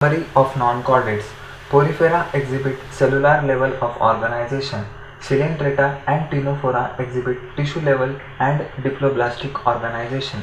Summary of non-chordates. Porifera exhibit cellular level of organization. Coelenterata and Ctenophora exhibit tissue level and diploblastic organization.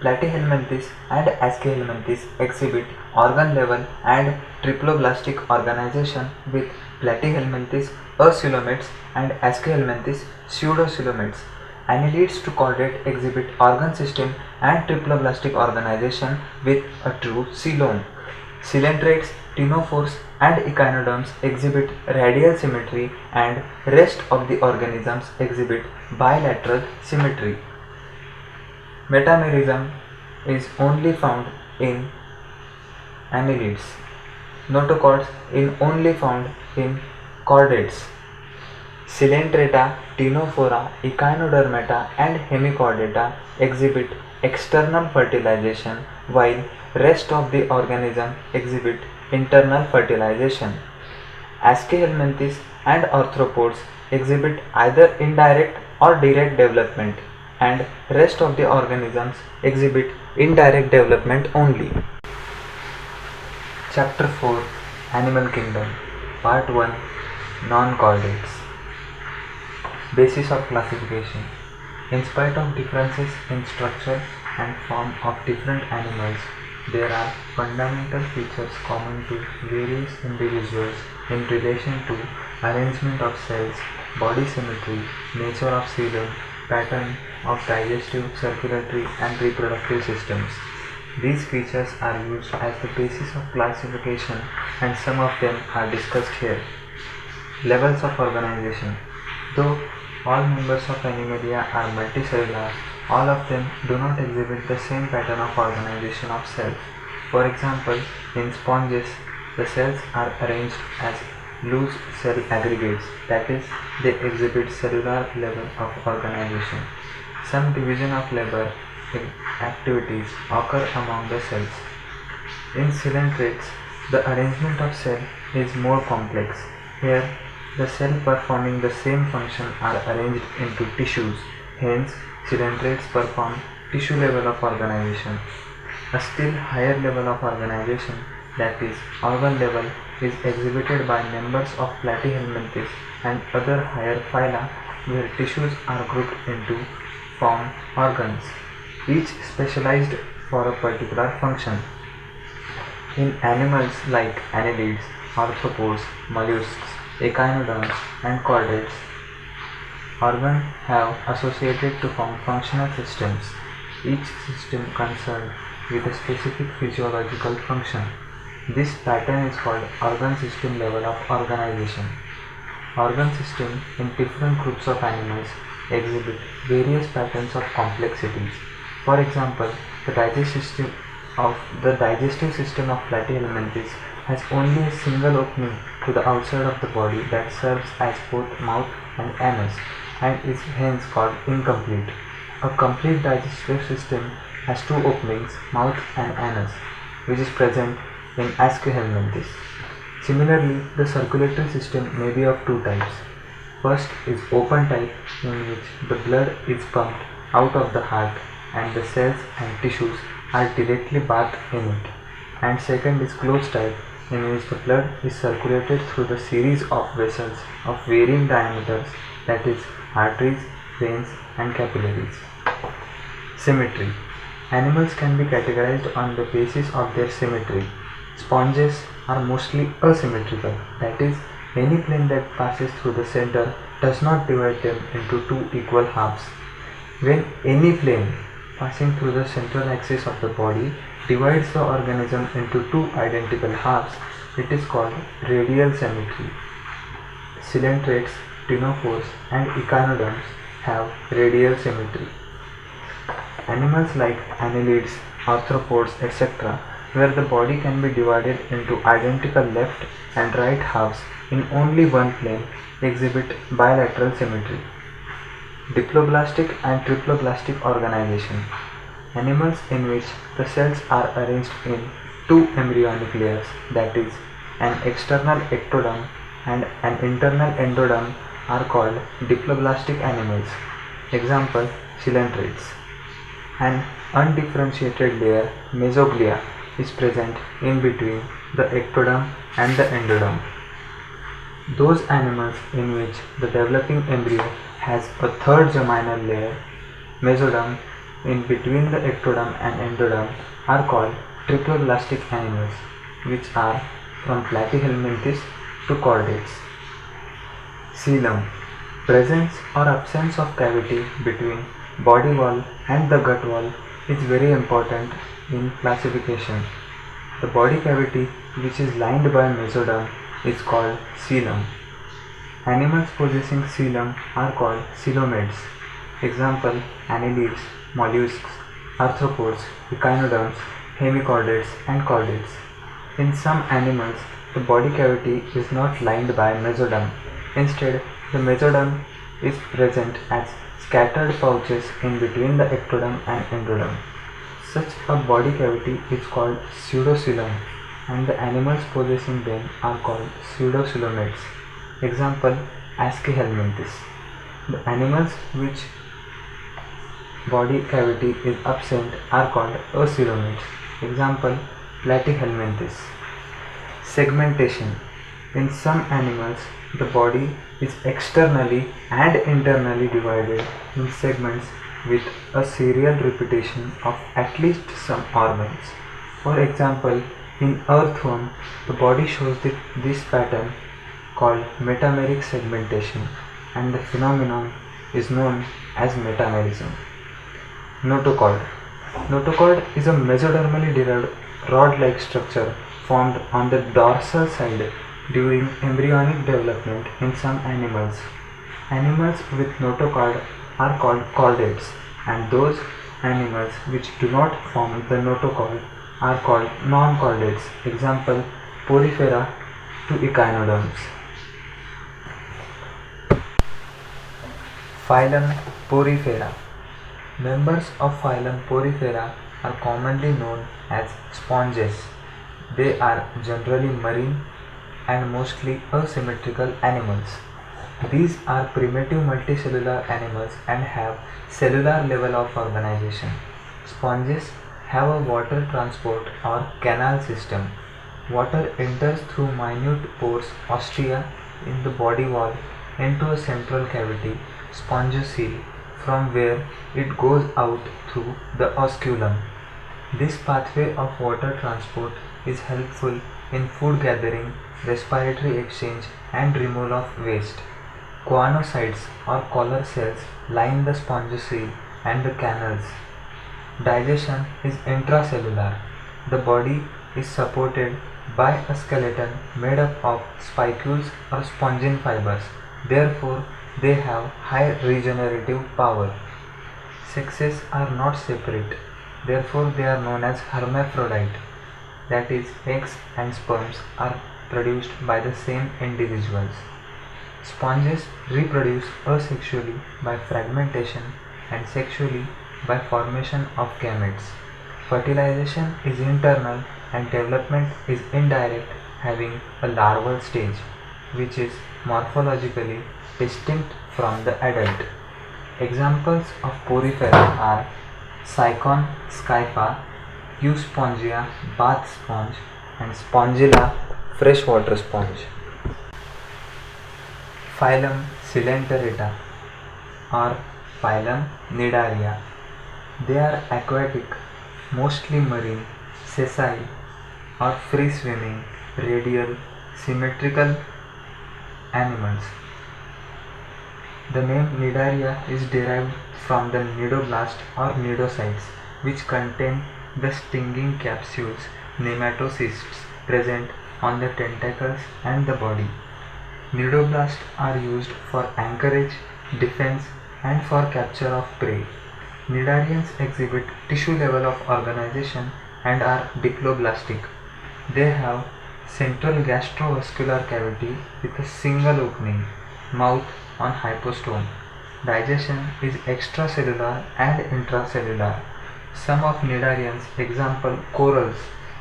Platyhelminthes and Aschelminthes exhibit organ level and triploblastic organization, with Platyhelminthes acoelomates and Aschelminthes pseudocoelomates. Annelids to chordate exhibit organ system and triploblastic organization with a true coelom. Coelentrates, ctenophores and echinoderms exhibit radial symmetry, and rest of the organisms exhibit bilateral symmetry. Metamerism is only found in annelids. Notochords is only found in chordates. Coelenterata, Ctenophora, Echinodermata and Hemichordata exhibit external fertilization, while rest of the organism exhibit internal fertilization. Aschelminthes and arthropods exhibit either indirect or direct development, and rest of the organisms exhibit indirect development only. Chapter 4, Animal Kingdom, Part 1, Non-chordates. Basis of classification. In spite of differences in structure and form of different animals, there are fundamental features common to various individuals in relation to arrangement of cells, body symmetry, nature of coelom, pattern of digestive, circulatory and reproductive systems. These features are used as the basis of classification, and some of them are discussed here. Levels of organization. Though all members of Animalia are multicellular, all of them do not exhibit the same pattern of organization of cells. For example, in sponges, the cells are arranged as loose cell aggregates, that is, they exhibit cellular level of organization. Some division of labor activities occur among the cells. In coelentrates, the arrangement of cell is more complex. Here, the cells performing the same function are arranged into tissues. Hence, coelentrates perform tissue level of organization. A still higher level of organization, that is, organ level, is exhibited by members of Platyhelminthes and other higher phyla, where tissues are grouped into form organs, each specialized for a particular function. In animals like annelids, arthropods, mollusks, echinoderms and chordates, organs have associated to form functional systems, each system concerned with a specific physiological function. This pattern is called organ system level of organization. Organ systems in different groups of animals exhibit various patterns of complexities. For example, the digestive system of Platyhelminthes has only a single opening to the outside of the body that serves as both mouth and anus, and is hence called incomplete. A complete digestive system has two openings, mouth and anus, which is present in Aschelminthes. Similarly, the circulatory system may be of two types. First is open type, in which the blood is pumped out of the heart and the cells and tissues are directly bathed in it. And second is closed type, in which the blood is circulated through the series of vessels of varying diameters, that is, arteries, veins and capillaries. Symmetry. Animals can be categorized on the basis of their symmetry. Sponges are mostly asymmetrical, that is, any plane that passes through the center does not divide them into two equal halves. When any plane passing through the central axis of the body divides the organism into two identical halves, it is called radial symmetry. Coelentrates, ctenophores and echinoderms have radial symmetry. Animals like annelids, arthropods, etc., where the body can be divided into identical left and right halves in only one plane, exhibit bilateral symmetry. Diploblastic and triploblastic organization. Animals in which the cells are arranged in two embryonic layers, that is, an external ectoderm and an internal endoderm, are called diploblastic animals. Example, coelentrates. An undifferentiated layer, mesoglea, is present in between the ectoderm and the endoderm. Those animals in which the developing embryo has a third germinal layer, mesoderm, in between the ectoderm and endoderm are called triploblastic animals, which are from Platyhelminthes to chordates. Coelom. Presence or absence of cavity between body wall and the gut wall is very important in classification. The body cavity which is lined by mesoderm is called coelom. Animals possessing coelom are called coelomates. Example: annelids, mollusks, arthropods, echinoderms, hemichordates and chordates. In some animals, the body cavity is not lined by mesoderm. Instead, the mesoderm is present as scattered pouches in between the ectoderm and endoderm. Such a body cavity is called pseudocoelom, and the animals possessing them are called pseudocoelomates. Example: Aschelminthes. The animals which body cavity is absent are called acoelomates. Example: Platyhelminthes. Segmentation. In some animals, the body is externally and internally divided in segments with a serial repetition of at least some organs. For example, in earthworm, the body shows this pattern called metameric segmentation, and the phenomenon is known as metamerism. Notochord. Notochord is a mesodermally derived rod-like structure formed on the dorsal side during embryonic development in some animals. Animals with notochord are called chordates, and those animals which do not form the notochord are called non-chordates. Example: Porifera to echinoderms. Phylum Porifera. Members of phylum Porifera are commonly known as sponges. They are generally marine and mostly asymmetrical animals. These are primitive multicellular animals and have cellular level of organization. Sponges have a water transport or canal system. Water enters through minute pores ostia in the body wall into a central cavity, spongocoel, from where it goes out through the osculum. This pathway of water transport is helpful in food gathering, respiratory exchange, and removal of waste. Choanocytes or collar cells line the spongocoel and the canals. Digestion is intracellular. The body is supported by a skeleton made up of spicules or spongin fibers. Therefore, they have high regenerative power. Sexes are not separate. Therefore, they are known as hermaphrodite. That is, eggs and sperms are produced by the same individuals. Sponges reproduce asexually by fragmentation and sexually by formation of gametes. Fertilization is internal and development is indirect, having a larval stage, which is morphologically distinct from the adult. Examples of porifera are Sycon scypha, Euspongia bath sponge, and Spongilla freshwater sponge. Phylum Coelenterata or phylum Cnidaria. They are aquatic, mostly marine, sessile or free-swimming, radial, symmetrical animals. The name Cnidaria is derived from the cnidoblast or cnidocytes, which contain the stinging capsules, nematocysts, present on the tentacles and the body. Cnidoblasts are used for anchorage, defense, and for capture of prey. Cnidarians exhibit tissue level of organization and are diploblastic. They have central gastrovascular cavity with a single opening, mouth on hypostome. Digestion is extracellular and intracellular. Some of cnidarians, example corals,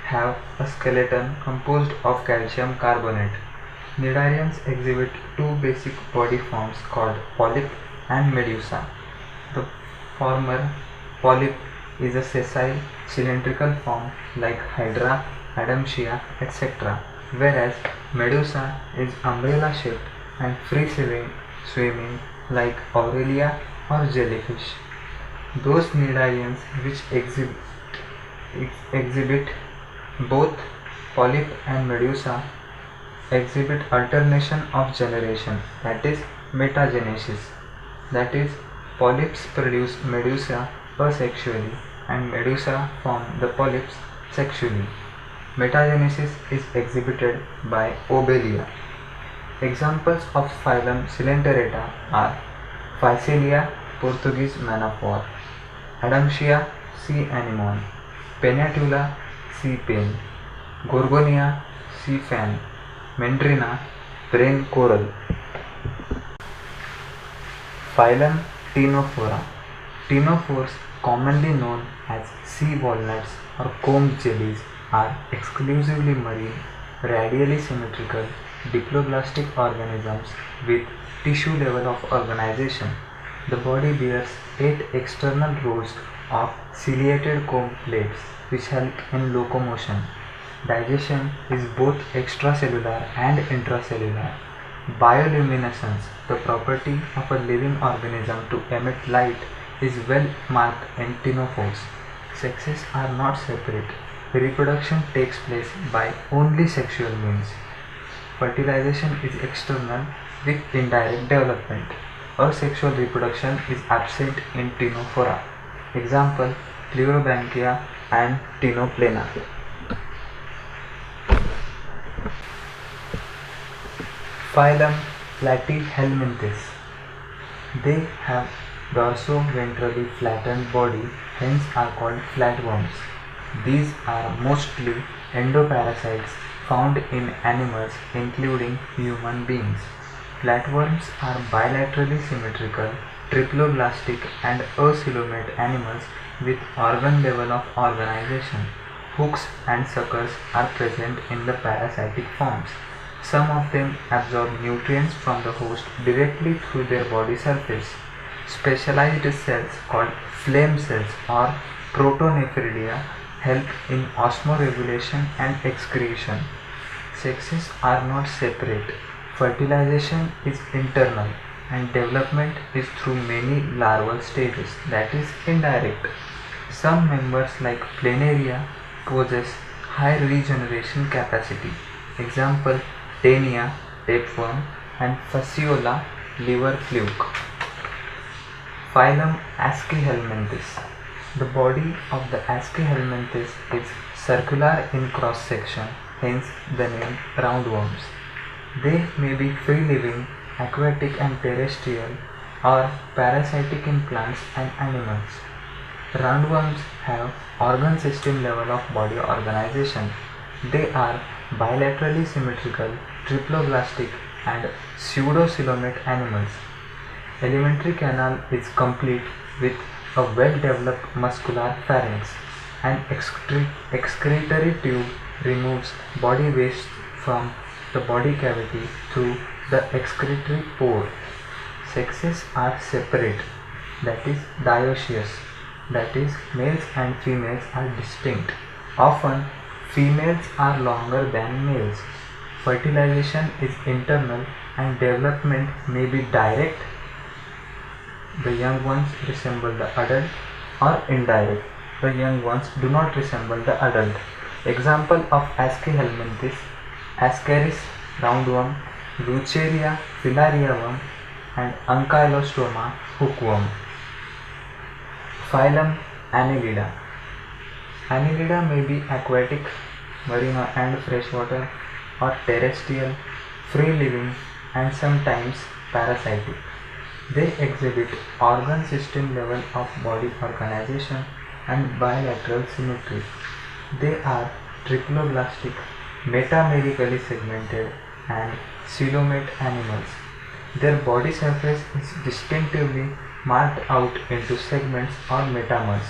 have a skeleton composed of calcium carbonate. Cnidarians exhibit two basic body forms called polyp and medusa. The former, polyp, is a sessile cylindrical form like hydra, Adamsia, etc. Whereas Medusa is umbrella shaped and free swimming like Aurelia or jellyfish. Those cnidaриans which exhibit both polyp and medusa exhibit alternation of generation, that is metagenesis, that is polyps produce medusa asexually and medusa form the polyps sexually. Metagenesis is exhibited by obelia. Examples of phylum Coelenterata are Physalia, Portuguese man of war; Adamsia, sea anemone; Peniatula, sea pain; Gorgonia, sea fan; Mendrina, brain coral. Phylum Ctenophora. Ctenophores, commonly known as sea walnuts or comb jellies, are exclusively marine, radially symmetrical, diploblastic organisms with tissue level of organization. The body bears 8 external rows of ciliated comb plates which help in locomotion. Digestion is both extracellular and intracellular. Bioluminescence, the property of a living organism to emit light, is well marked in ctenophores. Sexes are not separate. Reproduction takes place by only sexual means. Fertilization is external with indirect development. Asexual reproduction is absent in Ctenophora. Example: Pleurobranchia and Ctenoplena. Phylum Platyhelminthes. They have dorso-ventrally flattened body, hence are called flatworms. These are mostly endoparasites found in animals including human beings. Flatworms are bilaterally symmetrical, triploblastic and acoelomate animals with organ level of organization. Hooks and suckers are present in the parasitic forms. Some of them absorb nutrients from the host directly through their body surface. Specialized cells called flame cells or protonephridia help in osmoregulation and excretion. Sexes are not separate. Fertilization is internal and development is through many larval stages, that is indirect. Some members like Planaria possess high regeneration capacity. Example: Taenia, tapeworm, and Fasciola, liver fluke. Phylum Aschelminthes. The body of the Aschelminthes is circular in cross section, hence the name roundworms. They may be free-living, aquatic and terrestrial, or parasitic in plants and animals. Roundworms have organ system level of body organization. They are bilaterally symmetrical, triploblastic and pseudocoelomate animals. Alimentary canal is complete with a well-developed muscular pharynx. An excretory tube removes body waste from the body cavity through the excretory pore. Sexes are separate, that is dioecious, that is males and females are distinct. Often females are longer than males. Fertilization is internal and development may be direct. The young ones resemble the adult, or indirect. The young ones do not resemble the adult. Example of Aschelminthes: Ascaris roundworm, Wucheria filaria worm, and Ankylostoma hookworm. Phylum Annelida. Annelida may be aquatic, marine and freshwater, or terrestrial, free-living, and sometimes parasitic. They exhibit organ system level of body organization and bilateral symmetry. They are triploblastic, metamerically segmented, and coelomate animals. Their body surface is distinctively marked out into segments or metamers,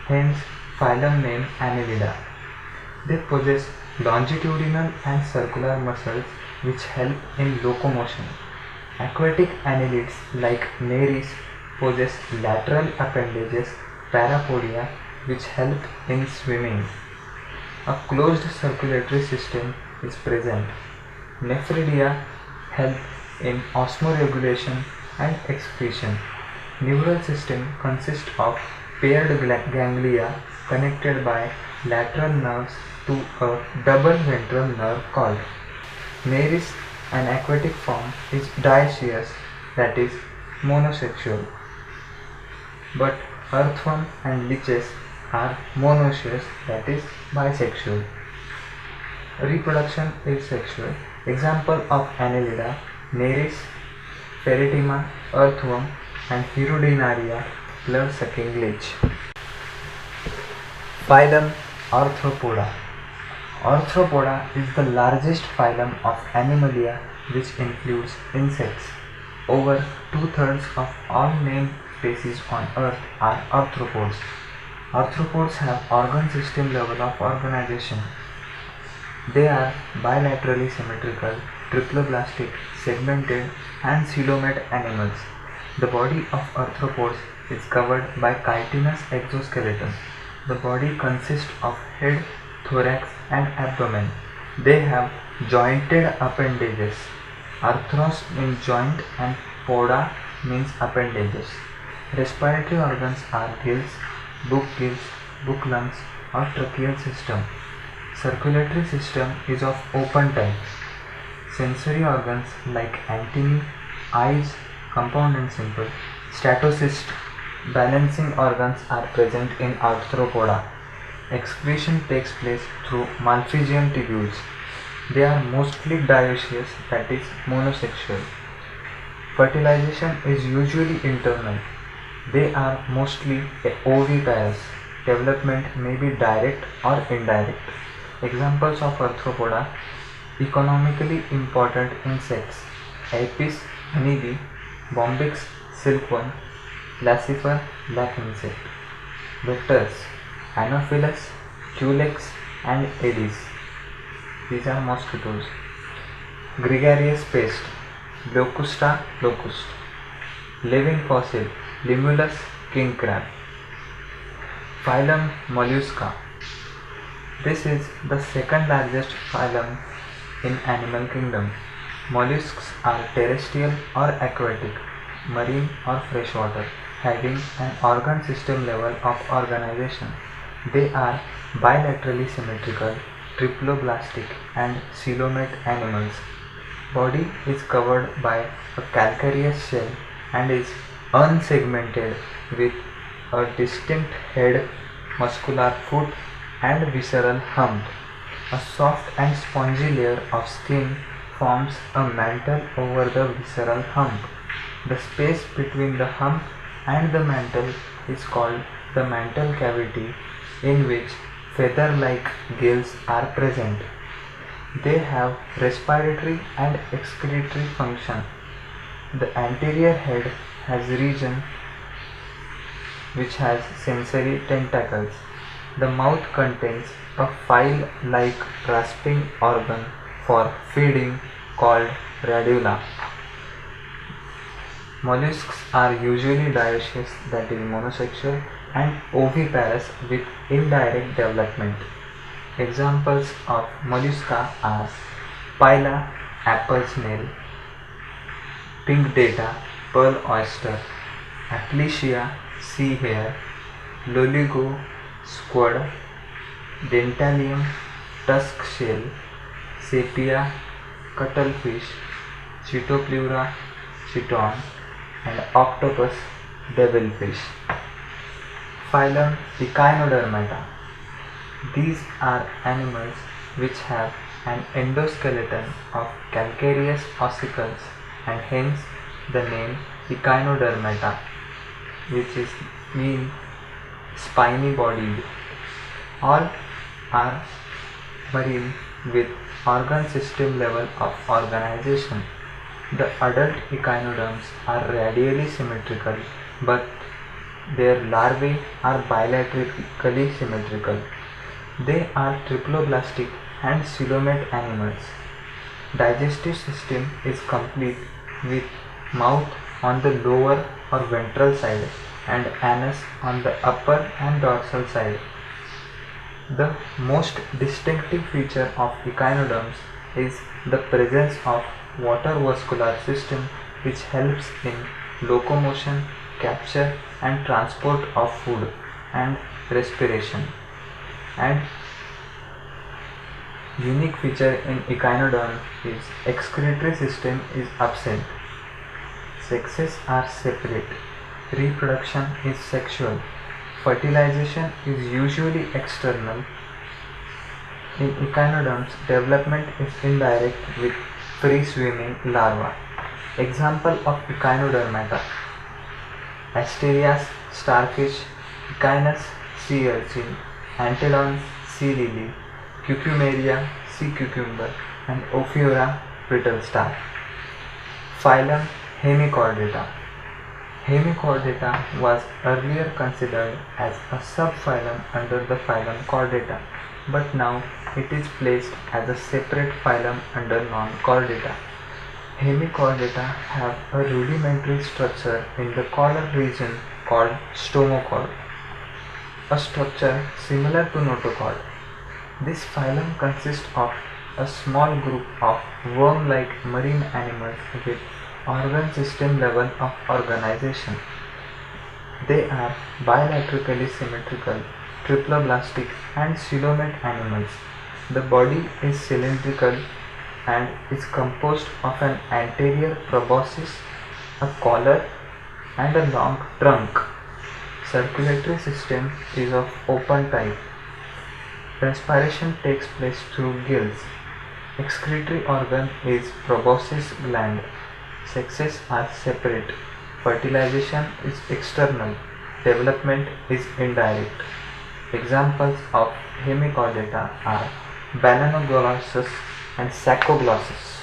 hence phylum name Annelida. They possess longitudinal and circular muscles which help in locomotion. Aquatic annelids like Nereis possess lateral appendages, parapodia, which help in swimming. A closed circulatory system is present. Nephridia help in osmoregulation and excretion. Neural system consists of paired ganglia connected by lateral nerves to a double ventral nerve cord. Nereis, an aquatic form, is dioecious, that is monosexual, but earthworm and leeches are monoecious, that is bisexual. Reproduction is sexual. Example of Annelida: Nereis, Peritima, earthworm, and Hirudinaria, blood-sucking leech. Phylum Arthropoda. Arthropoda is the largest phylum of Animalia which includes insects. Over two-thirds of all named species on Earth are arthropods. Arthropods have organ system level of organization. They are bilaterally symmetrical, triploblastic, segmented, and coelomate animals. The body of arthropods is covered by chitinous exoskeleton. The body consists of head, thorax, and abdomen. They have jointed appendages. Arthros means joint and poda means appendages. Respiratory organs are gills, book lungs, or tracheal system. Circulatory system is of open type. Sensory organs like antennae, eyes, compound and simple, statocyst, balancing organs are present in arthropoda. Excretion takes place through Malpighian tubules. They are mostly dioecious, that is monosexual. Fertilization is usually internal. They are mostly oviparous. Development may be direct or indirect. Examples of arthropoda: economically important insects: Apis, honeybee; Bombyx, silkworm; Laccifer, black insect. Vectors: Anopheles, Culex, and Aedes. These are mosquitoes. Gregarious pest: Locusta, locust. Living fossil: Limulus, king crab. Phylum Mollusca. This is the second largest phylum in animal kingdom. Mollusks are terrestrial or aquatic, marine or freshwater, having an organ system level of organization. They are bilaterally symmetrical, triploblastic, and coelomate animals. Body is covered by a calcareous shell and is unsegmented with a distinct head, muscular foot, and visceral hump. A soft and spongy layer of skin forms a mantle over the visceral hump. The space between the hump and the mantle is called the mantle cavity, in which feather-like gills are present. They have respiratory and excretory function. The anterior head has region which has sensory tentacles. The mouth contains a file-like rasping organ for feeding called radula. Mollusks are usually dioecious, that is monosexual, and oviparous with indirect development. Examples of mollusca are Pila, apple snail; pink data, pearl oyster; Aplysia, sea hare; Loligo, squid; Dentalium, tusk shell; Sepia, cuttlefish; Chitopleura, chiton; and octopus, devilfish. Phylum Echinodermata. These are animals which have an endoskeleton of calcareous ossicles, and hence the name Echinodermata, which is mean spiny bodied. All are marine with organ system level of organization. The adult echinoderms are radially symmetrical, but their larvae are bilaterally symmetrical. They are triploblastic and coelomate animals. Digestive system is complete with mouth on the lower or ventral side and anus on the upper and dorsal side. The most distinctive feature of echinoderms is the presence of water vascular system which helps in locomotion, capture and transport of food and respiration. And unique feature in echinoderm is excretory system is absent. Sexes are separate. Reproduction is sexual. Fertilization is usually external. In echinoderms, development is indirect with free-swimming larvae. Example of echinodermata: Asterias starfish, Echinus sea urchin, Antedon sea lily, Cucumeria sea cucumber, and Ophiura brittle star. Phylum Hemichordata. Hemichordata was earlier considered as a subphylum under the phylum Chordata, but now it is placed as a separate phylum under non-Chordata. Hemichordata have a rudimentary structure in the collar region called stomochord, a structure similar to notochord. This phylum consists of a small group of worm-like marine animals with organ system level of organization. They are bilaterally symmetrical, triploblastic and coelomate animals. The body is cylindrical and is composed of an anterior proboscis, a collar and a long trunk. Circulatory system is of open type. Respiration takes place through gills. Excretory organ is proboscis gland. Sexes are separate. Fertilization is external. Development is indirect. Examples of hemichordata are Balanoglossus and Saccoglossus.